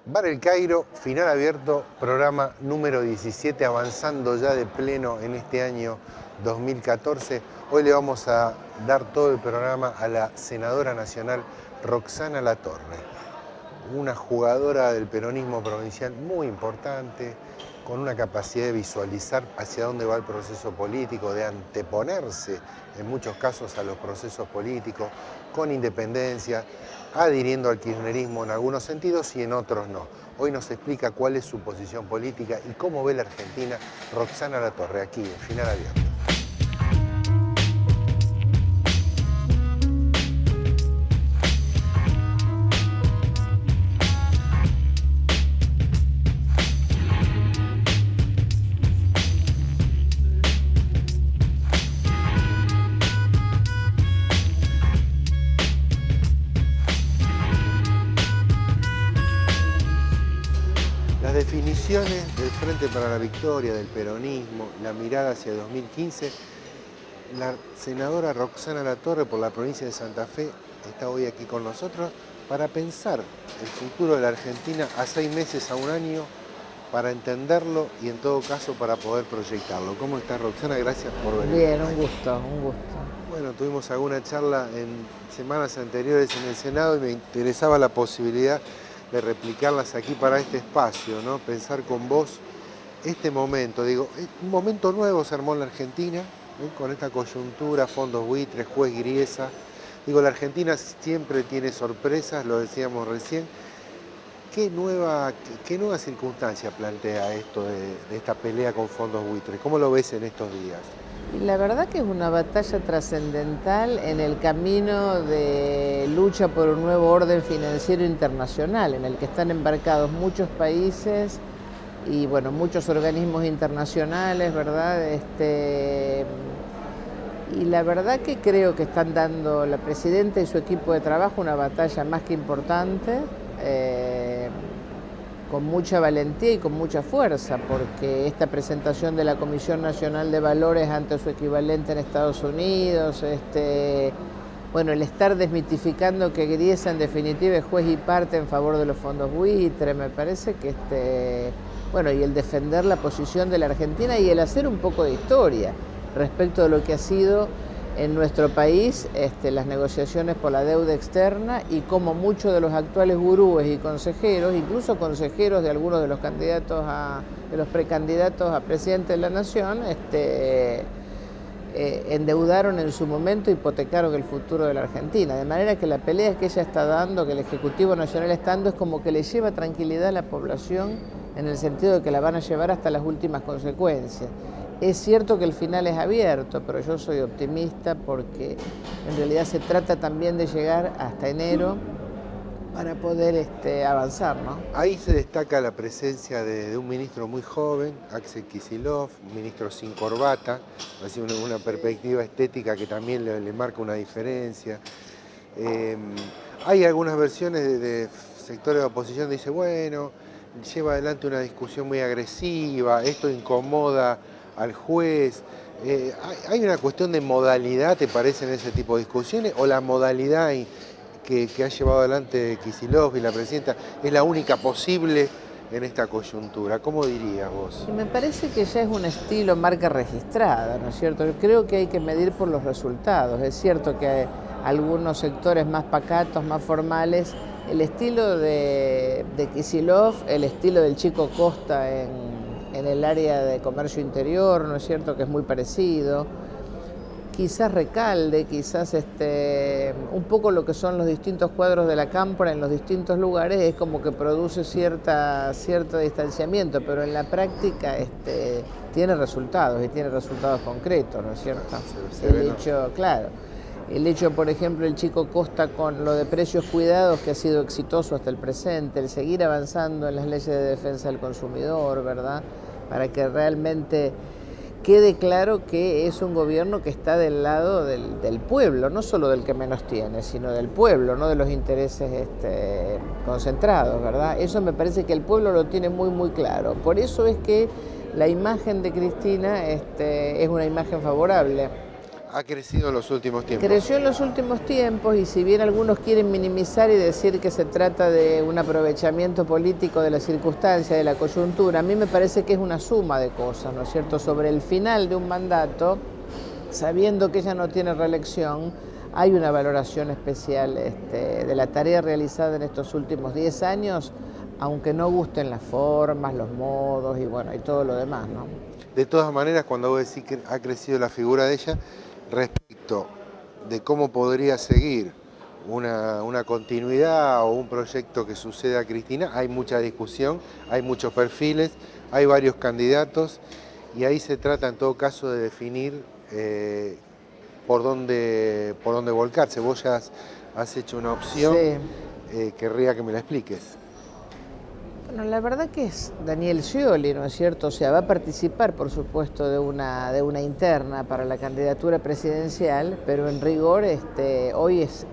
Bar El Cairo, final abierto, programa número 17, avanzando ya de pleno en este año 2014. Hoy le vamos a dar todo el programa a la senadora nacional Roxana Latorre, una jugadora del peronismo provincial muy importante, con una capacidad de visualizar hacia dónde va el proceso político, de anteponerse en muchos casos a los procesos políticos, con independencia, adhiriendo al kirchnerismo en algunos sentidos y en otros no. Hoy nos explica cuál es su posición política y cómo ve la Argentina Roxana Latorre, aquí en Final Abierto. Las definiciones del Frente para la Victoria, del peronismo, la mirada hacia 2015, la senadora Roxana Latorre por la provincia de Santa Fe está hoy aquí con nosotros para pensar el futuro de la Argentina a 6 meses, a un año, para entenderlo y en todo caso para poder proyectarlo. ¿Cómo estás, Roxana? Gracias por venir. Bien, un gusto, un gusto. Bueno, tuvimos alguna charla en semanas anteriores en el Senado y me interesaba la posibilidad de replicarlas aquí para este espacio, ¿no? Pensar con vos este momento, digo, un momento nuevo se armó en la Argentina, con esta coyuntura, fondos buitres, juez Griesa. Digo, la Argentina siempre tiene sorpresas, lo decíamos recién. ¿Qué nueva circunstancia plantea esto de esta pelea con fondos buitres? ¿Cómo lo ves en estos días? Y la verdad que es una batalla trascendental en el camino de lucha por un nuevo orden financiero internacional, en el que están embarcados muchos países y bueno, muchos organismos internacionales, ¿verdad? Y la verdad que creo que están dando la presidenta y su equipo de trabajo una batalla más que importante, con mucha valentía y con mucha fuerza, porque esta presentación de la Comisión Nacional de Valores ante su equivalente en Estados Unidos, bueno, el estar desmitificando que Griesa en definitiva es juez y parte en favor de los fondos buitre, me parece que bueno, y el defender la posición de la Argentina y el hacer un poco de historia respecto de lo que ha sido en nuestro país las negociaciones por la deuda externa y cómo muchos de los actuales gurúes y consejeros, incluso consejeros de algunos de los candidatos de los precandidatos a presidente de la nación, endeudaron en su momento, hipotecaron el futuro de la Argentina. De manera que la pelea que ella está dando, que el Ejecutivo Nacional está dando, es como que le lleva tranquilidad a la población en el sentido de que la van a llevar hasta las últimas consecuencias. Es cierto que el final es abierto, pero yo soy optimista porque en realidad se trata también de llegar hasta enero para poder avanzar, ¿no? Ahí se destaca la presencia de un ministro muy joven, Axel Kicillof, un ministro sin corbata, así una perspectiva estética que también le marca una diferencia. Hay algunas versiones de sectores de oposición que dicen, bueno, lleva adelante una discusión muy agresiva, esto incomoda al juez. ¿Hay una cuestión de modalidad, te parece, en ese tipo de discusiones? ¿O la modalidad que ha llevado adelante Kicillof y la presidenta es la única posible en esta coyuntura? ¿Cómo dirías vos? Y me parece que ya es un estilo marca registrada, ¿no es cierto? Creo que hay que medir por los resultados. Es cierto que hay algunos sectores más pacatos, más formales, el estilo de Kicillof, el estilo del Chico Costa en el área de comercio interior, ¿no es cierto?, que es muy parecido. Quizás Recalde, quizás un poco lo que son los distintos cuadros de la cámpora en los distintos lugares, es como que produce cierto distanciamiento, pero en la práctica tiene resultados y tiene resultados concretos, ¿no es cierto? El hecho, por ejemplo, el Chico Costa con lo de precios cuidados, que ha sido exitoso hasta el presente, el seguir avanzando en las leyes de defensa del consumidor, ¿verdad?, para que realmente quede claro que es un gobierno que está del lado del pueblo, no solo del que menos tiene, sino del pueblo, no de los intereses concentrados, ¿verdad? Eso me parece que el pueblo lo tiene muy, muy claro. Por eso es que la imagen de Cristina es una imagen favorable. ha crecido en los últimos tiempos. Creció en los últimos tiempos y si bien algunos quieren minimizar y decir que se trata de un aprovechamiento político de la circunstancia, de la coyuntura, a mí me parece que es una suma de cosas, ¿no es cierto? Sobre el final de un mandato, sabiendo que ella no tiene reelección, hay una valoración especial de la tarea realizada en estos últimos 10 años, aunque no gusten las formas, los modos y bueno, y todo lo demás, ¿no? De todas maneras, cuando vos decís que ha crecido la figura de ella, respecto de cómo podría seguir una continuidad o un proyecto que suceda a Cristina, hay mucha discusión, hay muchos perfiles, hay varios candidatos y ahí se trata en todo caso de definir por dónde volcarse. Vos ya has hecho una opción, Sí. Querría que me la expliques. Bueno, la verdad que es Daniel Scioli, ¿no es cierto? O sea, va a participar, por supuesto, de una interna para la candidatura presidencial, pero en rigor hoy es,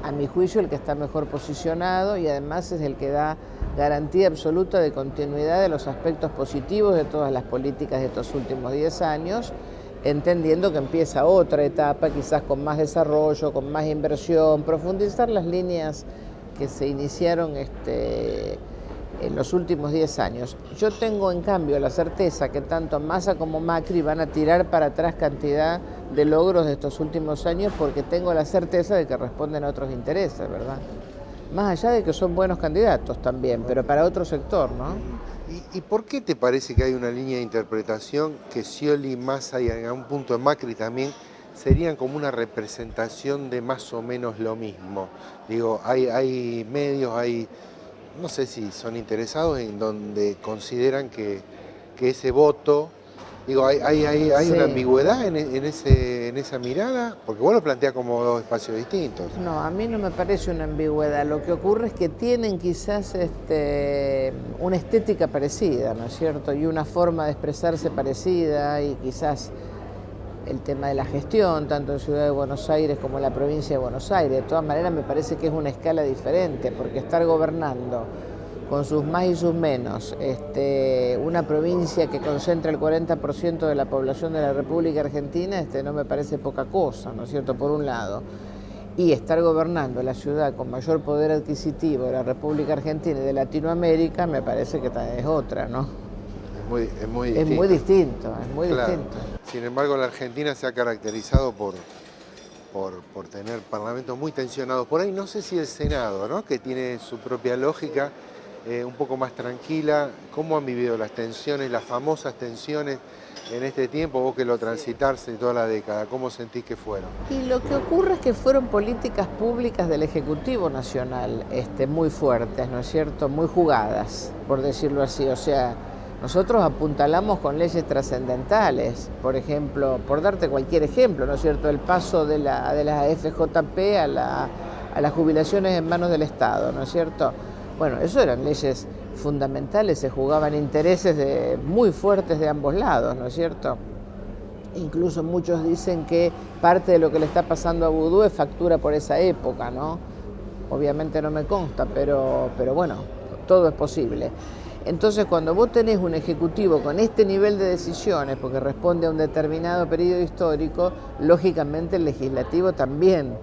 a mi juicio, el que está mejor posicionado y además es el que da garantía absoluta de continuidad de los aspectos positivos de todas las políticas de estos últimos 10 años, entendiendo que empieza otra etapa, quizás con más desarrollo, con más inversión, profundizar las líneas que se iniciaron en los últimos 10 años. Yo tengo en cambio la certeza que tanto Massa como Macri van a tirar para atrás cantidad de logros de estos últimos años porque tengo la certeza de que responden a otros intereses, ¿verdad? Más allá de que son buenos candidatos también, pero para otro sector, ¿no? ¿Y por qué te parece que hay una línea de interpretación que Scioli, Massa y en algún punto Macri también serían como una representación de más o menos lo mismo? Digo, hay medios, no sé si son interesados en donde consideran que ese voto, digo, hay Sí. una ambigüedad en esa mirada, porque vos lo planteás como dos espacios distintos. No, a mí no me parece una ambigüedad. Lo que ocurre es que tienen quizás una estética parecida, ¿no es cierto? Y una forma de expresarse parecida y quizás el tema de la gestión, tanto en Ciudad de Buenos Aires como en la provincia de Buenos Aires. De todas maneras, me parece que es una escala diferente, porque estar gobernando con sus más y sus menos, una provincia que concentra el 40% de la población de la República Argentina, no me parece poca cosa, ¿no es cierto?, por un lado. Y estar gobernando la ciudad con mayor poder adquisitivo de la República Argentina y de Latinoamérica, me parece que es otra, ¿no? Es muy distinto. Es muy distinto, es muy Claro. distinto. Sin embargo, la Argentina se ha caracterizado por tener parlamentos muy tensionados. Por ahí no sé si el Senado, ¿no?, que tiene su propia lógica, un poco más tranquila. ¿Cómo han vivido las tensiones, las famosas tensiones en este tiempo? Vos que lo transitaste toda la década, ¿cómo sentís que fueron? Y lo que ocurre es que fueron políticas públicas del Ejecutivo Nacional muy fuertes, ¿no es cierto?, muy jugadas, por decirlo así. O sea, nosotros apuntalamos con leyes trascendentales, por ejemplo, por darte cualquier ejemplo, ¿no es cierto?, el paso de la FJP a las jubilaciones en manos del Estado, ¿no es cierto? Bueno, eso eran leyes fundamentales, se jugaban intereses muy fuertes de ambos lados, ¿no es cierto? Incluso muchos dicen que parte de lo que le está pasando a Vudú es factura por esa época, ¿no? Obviamente no me consta, pero bueno, todo es posible. Entonces, cuando vos tenés un ejecutivo con este nivel de decisiones, porque responde a un determinado periodo histórico, lógicamente el legislativo también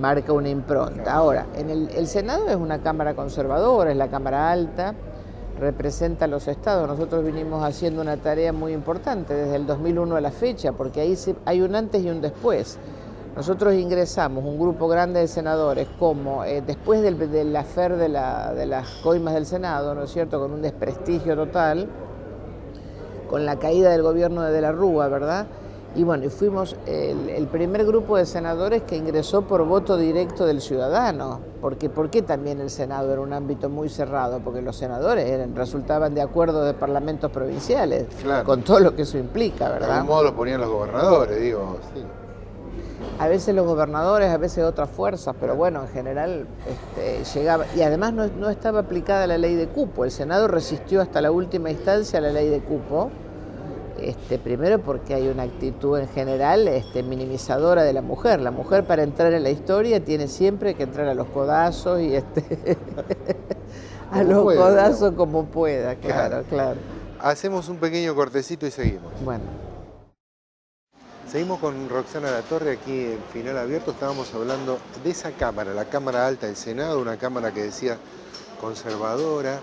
marca una impronta. Ahora, el Senado es una cámara conservadora, es la cámara alta, representa a los estados. Nosotros vinimos haciendo una tarea muy importante desde el 2001 a la fecha, porque ahí hay un antes y un después. Nosotros ingresamos un grupo grande de senadores como después del afer de las coimas del Senado, ¿no es cierto?, con un desprestigio total, con la caída del gobierno de la Rúa, ¿verdad? Y bueno, y fuimos el primer grupo de senadores que ingresó por voto directo del ciudadano. ¿Por qué también el Senado era un ámbito muy cerrado? Porque los senadores resultaban de acuerdo de parlamentos provinciales, claro, con todo lo que eso implica, ¿verdad? De algún modo lo ponían los gobernadores, digo, sí. A veces los gobernadores, a veces otras fuerzas, pero bueno, en general llegaba. Y además no estaba aplicada la ley de cupo. El Senado resistió hasta la última instancia a la ley de cupo. Primero porque hay una actitud en general minimizadora de la mujer. La mujer, para entrar en la historia, tiene siempre que entrar a los codazos y a los codazos como pueda, claro. Hacemos un pequeño cortecito y seguimos. Bueno. Seguimos con Roxana Latorre aquí en Final Abierto. Estábamos hablando de esa Cámara, la Cámara Alta del Senado, una Cámara que decía conservadora,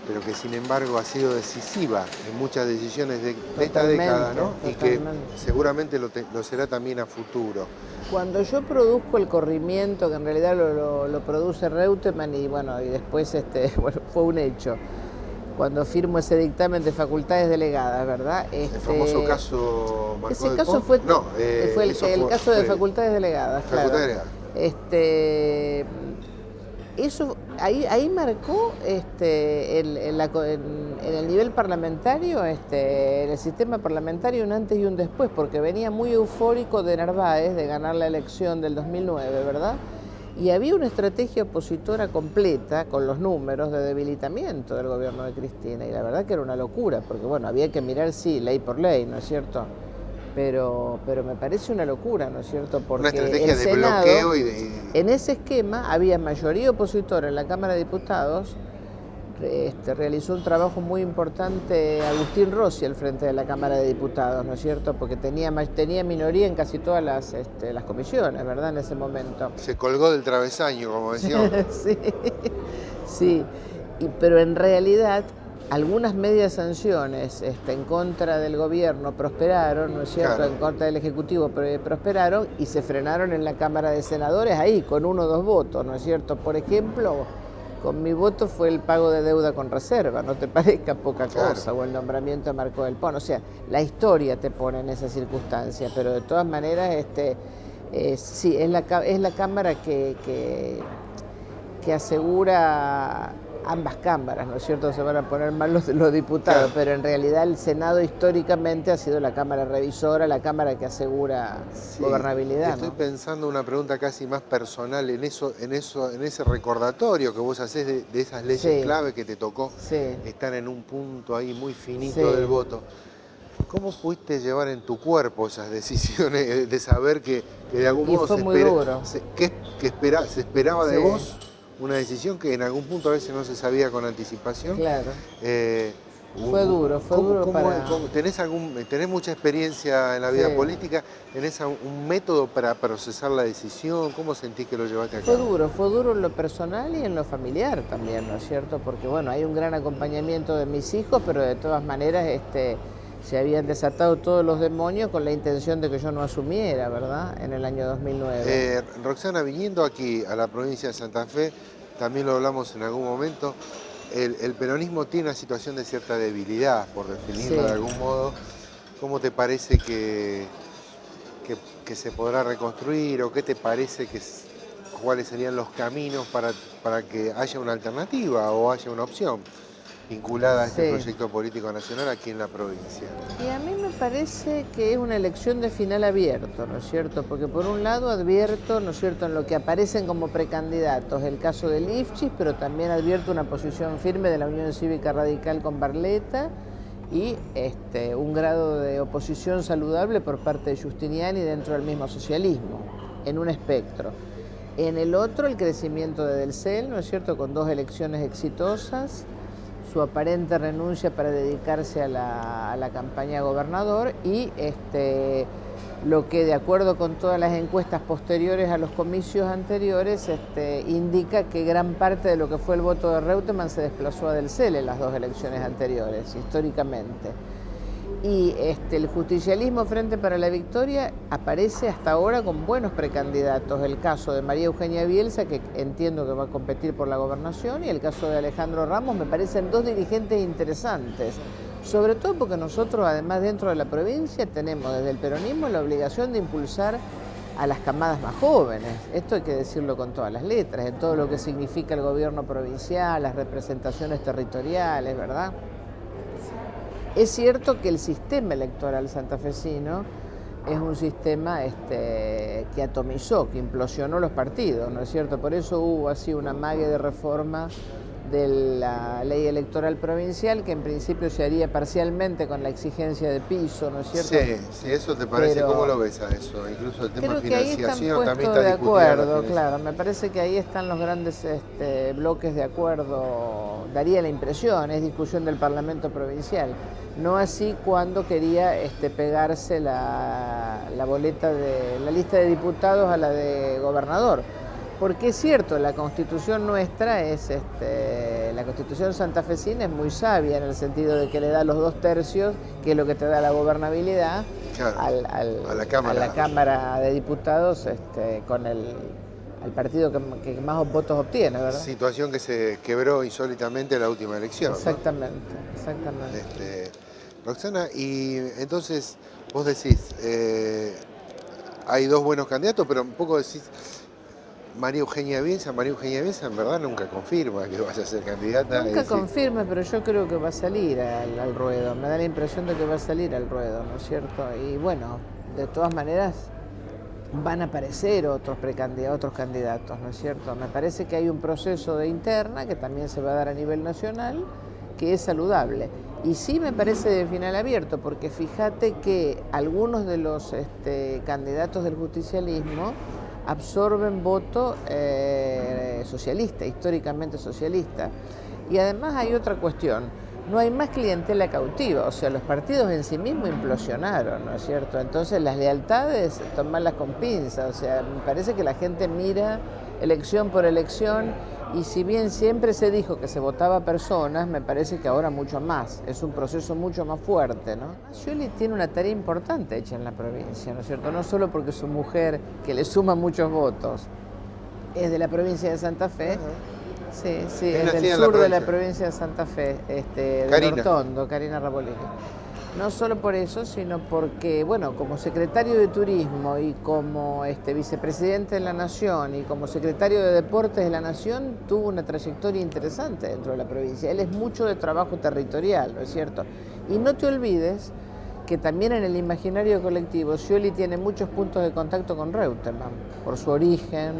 pero que sin embargo ha sido decisiva en muchas decisiones de esta década, ¿no? Y que seguramente lo será también a futuro. Cuando yo produzco el corrimiento, que en realidad lo produce Reutemann y bueno, y después bueno, fue un hecho. Cuando firmo ese dictamen de facultades delegadas, ¿verdad? El famoso caso Marcó ese del caso Pont. fue, No, fue el caso de facultades delegadas, claro. Facultades delegadas. Eso ahí marcó en el nivel parlamentario, en el sistema parlamentario, un antes y un después, porque venía muy eufórico de Narváez de ganar la elección del 2009, ¿verdad? Y había una estrategia opositora completa con los números de debilitamiento del gobierno de Cristina, y la verdad que era una locura, porque bueno, había que mirar, sí, ley por ley, ¿no es cierto? Pero me parece una locura, ¿no es cierto? Porque una estrategia de Senado, bloqueo y de... En ese esquema había mayoría opositora en la Cámara de Diputados. Realizó un trabajo muy importante Agustín Rossi al frente de la Cámara de Diputados, ¿no es cierto? Porque tenía minoría en casi todas las comisiones, ¿verdad? En ese momento. Se colgó del travesaño, como decíamos. Sí, sí. Pero en realidad algunas medias sanciones en contra del gobierno prosperaron, ¿no es cierto? Claro. En contra del Ejecutivo prosperaron y se frenaron en la Cámara de Senadores ahí, con 1 o 2 votos, ¿no es cierto? Por ejemplo, con mi voto fue el pago de deuda con reserva, no te parezca poca cosa, claro. O el nombramiento de Marcó del Pont. O sea, la historia te pone en esa circunstancia, pero de todas maneras, sí, es la Cámara que asegura... Ambas cámaras, ¿no es cierto? Se van a poner mal los diputados, claro. Pero en realidad el Senado históricamente ha sido la Cámara revisora, la Cámara que asegura gobernabilidad. Estoy pensando una pregunta casi más personal en ese recordatorio que vos hacés de esas leyes clave que te tocó estar en un punto ahí muy finito del voto. ¿Cómo pudiste llevar en tu cuerpo esas decisiones de saber que de algún modo se esperaba de vos? Una decisión que en algún punto a veces no se sabía con anticipación. Claro. Fue duro para... ¿Tenés mucha experiencia en la vida política? ¿Tenés un método para procesar la decisión? ¿Cómo sentís que lo llevaste a cabo? Fue duro en lo personal y en lo familiar también, ¿no es cierto? Porque bueno, hay un gran acompañamiento de mis hijos, pero de todas maneras se habían desatado todos los demonios con la intención de que yo no asumiera, ¿verdad? En el año 2009. Roxana, viniendo aquí a la provincia de Santa Fe, también lo hablamos en algún momento, el peronismo tiene una situación de cierta debilidad, por definirlo de algún modo. ¿Cómo te parece que se podrá reconstruir o qué te parece cuáles serían los caminos para que haya una alternativa o haya una opción vinculada a este proyecto político nacional aquí en la provincia? Y a mí me parece que es una elección de final abierto, ¿no es cierto? Porque por un lado advierto, ¿no es cierto?, en lo que aparecen como precandidatos, el caso de Lifchis, pero también advierto una posición firme de la Unión Cívica Radical con Barletta y un grado de oposición saludable por parte de Giustiniani dentro del mismo socialismo, en un espectro. En el otro, el crecimiento de Del Cel, ¿no es cierto?, con 2 elecciones exitosas, su aparente renuncia para dedicarse a la campaña a gobernador y lo que, de acuerdo con todas las encuestas posteriores a los comicios anteriores, indica que gran parte de lo que fue el voto de Reutemann se desplazó a Del Cel en las 2 elecciones anteriores, históricamente. Y el justicialismo Frente para la Victoria aparece hasta ahora con buenos precandidatos. El caso de María Eugenia Bielsa, que entiendo que va a competir por la gobernación, y el caso de Alejandro Ramos, me parecen 2 dirigentes interesantes. Sobre todo porque nosotros, además, dentro de la provincia, tenemos desde el peronismo la obligación de impulsar a las camadas más jóvenes. Esto hay que decirlo con todas las letras, en todo lo que significa el gobierno provincial, las representaciones territoriales, ¿verdad? Es cierto que el sistema electoral santafesino es un sistema que atomizó, que implosionó los partidos, ¿no es cierto? Por eso hubo así una mague de reforma de la ley electoral provincial, que en principio se haría parcialmente con la exigencia de piso, ¿no es cierto? Sí, eso te parece, Pero ¿cómo lo ves a eso? Incluso el tema creo que ahí están financiación también puestos está de discutida la acuerdo, financiación. claro, me parece que ahí están los grandes bloques de acuerdo, daría la impresión, es discusión del Parlamento provincial, no así cuando quería pegarse la boleta de la lista de diputados a la de gobernador. Porque es cierto, la constitución nuestra la constitución santafesina es muy sabia en el sentido de que le da los 2/3, que es lo que te da la gobernabilidad, Claro, a la la Cámara de Diputados con al partido que más votos obtiene, ¿verdad? situación que se quebró insólitamente en la última elección, Exactamente, ¿no? exactamente. Roxana, y entonces vos decís, hay dos buenos candidatos, pero un poco decís, María Eugenia Bielsa en verdad nunca confirma que vaya a ser candidata. Nunca Es decir, confirme, pero yo creo que va a salir al ruedo. Me da la impresión de que va a salir al ruedo, ¿no es cierto? Y bueno, de todas maneras van a aparecer otros candidatos, ¿no es cierto? Me parece que hay un proceso de interna que también se va a dar a nivel nacional, que es saludable. Y sí me parece de final abierto, porque fíjate que algunos de los candidatos del justicialismo absorben voto socialista, históricamente socialista. Y además hay otra cuestión, no hay más clientela cautiva, o sea, los partidos en sí mismos implosionaron, ¿no es cierto? Entonces las lealtades, tomarlas con pinzas, o sea, me parece que la gente mira elección por elección, y si bien siempre se dijo que se votaba a personas, me parece que ahora mucho más, es un proceso mucho más fuerte, ¿no? Scioli tiene una tarea importante hecha en la provincia, ¿no es cierto? No solo porque su mujer, que le suma muchos votos, es de la provincia de Santa Fe. Sí, sí, es del sur de la provincia de Santa Fe, del Hortondo, Karina Rabolini. No solo por eso, sino porque, bueno, como secretario de Turismo y como vicepresidente de la Nación y como secretario de Deportes de la Nación, tuvo una trayectoria interesante dentro de la provincia. Él es mucho de trabajo territorial, ¿no es cierto? Y no te olvides que también en el imaginario colectivo Scioli tiene muchos puntos de contacto con Reutemann, por su origen,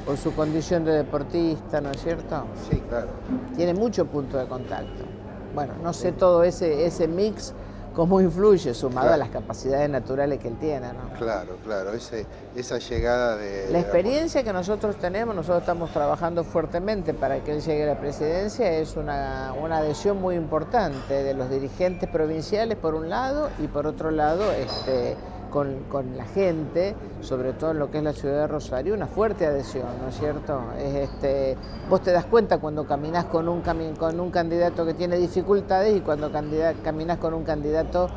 por su condición de deportista, ¿no es cierto? Sí, claro. Tiene muchos puntos de contacto. Bueno, no sé todo ese mix cómo influye, sumado a las capacidades naturales que él tiene, ¿no? Claro, esa llegada de... La experiencia que nosotros tenemos, nosotros estamos trabajando fuertemente para que él llegue a la presidencia, es una adhesión muy importante de los dirigentes provinciales por un lado, y por otro lado con la gente, sobre todo en lo que es la ciudad de Rosario, una fuerte adhesión, ¿no es cierto? Vos te das cuenta cuando caminás con un candidato que tiene dificultades y cuando caminás con un candidato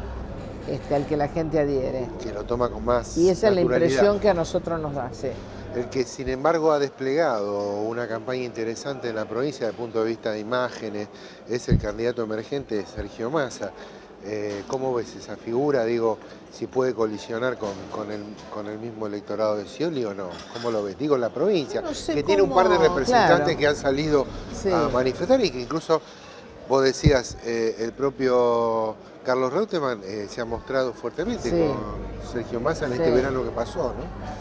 al que la gente adhiere. Que lo toma con más Y esa es la naturalidad. impresión que a nosotros nos da, sí. El que sin embargo ha desplegado una campaña interesante en la provincia desde el punto de vista de imágenes es el candidato emergente Sergio Massa. ¿Cómo ves esa figura? Digo, si puede colisionar con el mismo electorado de Scioli o no. ¿Cómo lo ves? Digo, en la provincia, no sé que tiene un par de representantes claro, que han salido a manifestar y que incluso, vos decías, el propio Carlos Reutemann se ha mostrado fuertemente con Sergio Massa en este verano que pasó, ¿no?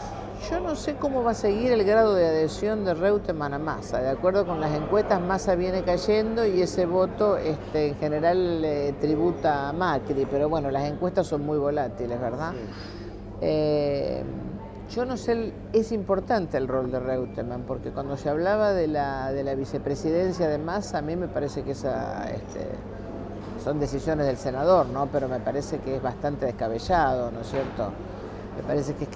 Yo no sé cómo va a seguir el grado de adhesión de Reutemann a Massa. De acuerdo con las encuestas, Massa viene cayendo y ese voto en general tributa a Macri, pero bueno, las encuestas son muy volátiles, ¿verdad? Sí. Yo no sé, es importante el rol de Reutemann, porque cuando se hablaba de la vicepresidencia de Massa, a mí me parece que son decisiones del senador, ¿no? Pero me parece que es bastante descabellado, ¿no es cierto? Me parece que es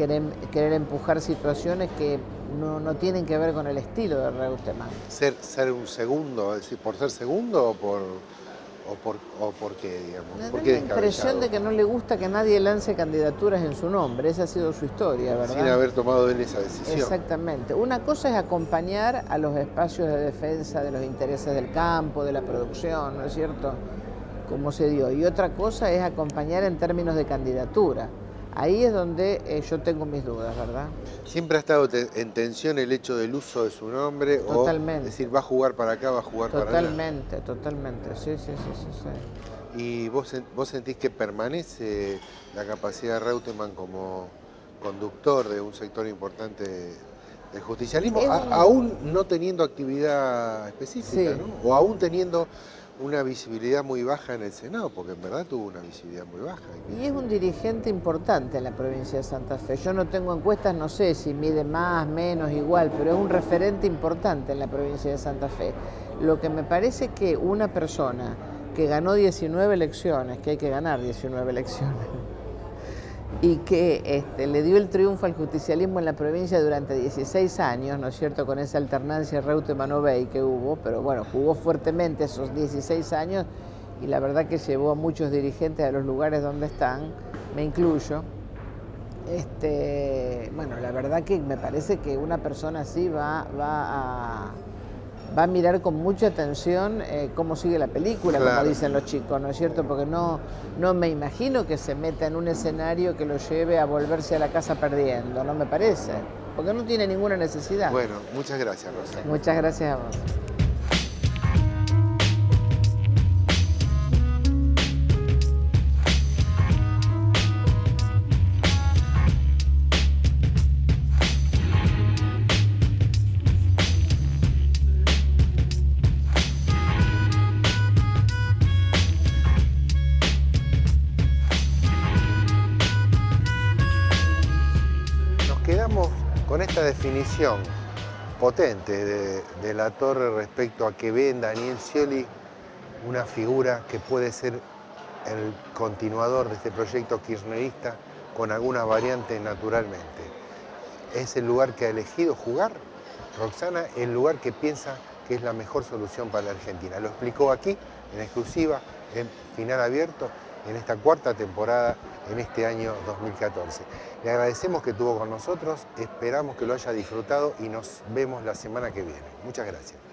querer empujar situaciones que no tienen que ver con el estilo de Reutemann. ¿Ser un segundo, es decir, por ser segundo o por qué, digamos? Me ¿Por da qué la impresión de que no le gusta que nadie lance candidaturas en su nombre, esa ha sido su historia, ¿verdad? Sin haber tomado él esa decisión. Exactamente. Una cosa es acompañar a los espacios de defensa de los intereses del campo, de la producción, ¿no es cierto? Como se dio. Y otra cosa es acompañar en términos de candidatura. Ahí es donde yo tengo mis dudas, ¿verdad? ¿Siempre ha estado en tensión el hecho del uso de su nombre? Totalmente. O decir, va a jugar para acá, va a jugar para allá. Totalmente. Sí. ¿Y vos sentís que permanece la capacidad de Reutemann como conductor de un sector importante El justicialismo, Es aún no teniendo actividad específica, Sí. ¿no? O aún teniendo una visibilidad muy baja en el Senado, porque en verdad tuvo una visibilidad muy baja. Y es un dirigente importante en la provincia de Santa Fe. Yo no tengo encuestas, no sé si mide más, menos, igual, pero es un referente importante en la provincia de Santa Fe. Lo que me parece que una persona que ganó 19 elecciones, que hay que ganar 19 elecciones, y que le dio el triunfo al justicialismo en la provincia durante 16 años, ¿no es cierto?, con esa alternancia Reutemann-Obey que hubo, pero bueno, jugó fuertemente esos 16 años y la verdad que llevó a muchos dirigentes a los lugares donde están, me incluyo. Bueno, la verdad que me parece que una persona así va a mirar con mucha atención cómo sigue la película, Claro. como dicen los chicos, ¿no es cierto? Porque no me imagino que se meta en un escenario que lo lleve a volverse a la casa perdiendo, no me parece, porque no tiene ninguna necesidad. Bueno, muchas gracias, Rosa. Muchas gracias a vos. Nos quedamos con esta definición potente de la Torre respecto a que ve en Daniel Scioli una figura que puede ser el continuador de este proyecto kirchnerista con alguna variante naturalmente. Es el lugar que ha elegido jugar Roxana, el lugar que piensa que es la mejor solución para la Argentina. Lo explicó aquí, en exclusiva, en Final Abierto, en esta cuarta temporada, en este año 2014. Le agradecemos que estuvo con nosotros, esperamos que lo haya disfrutado y nos vemos la semana que viene. Muchas gracias.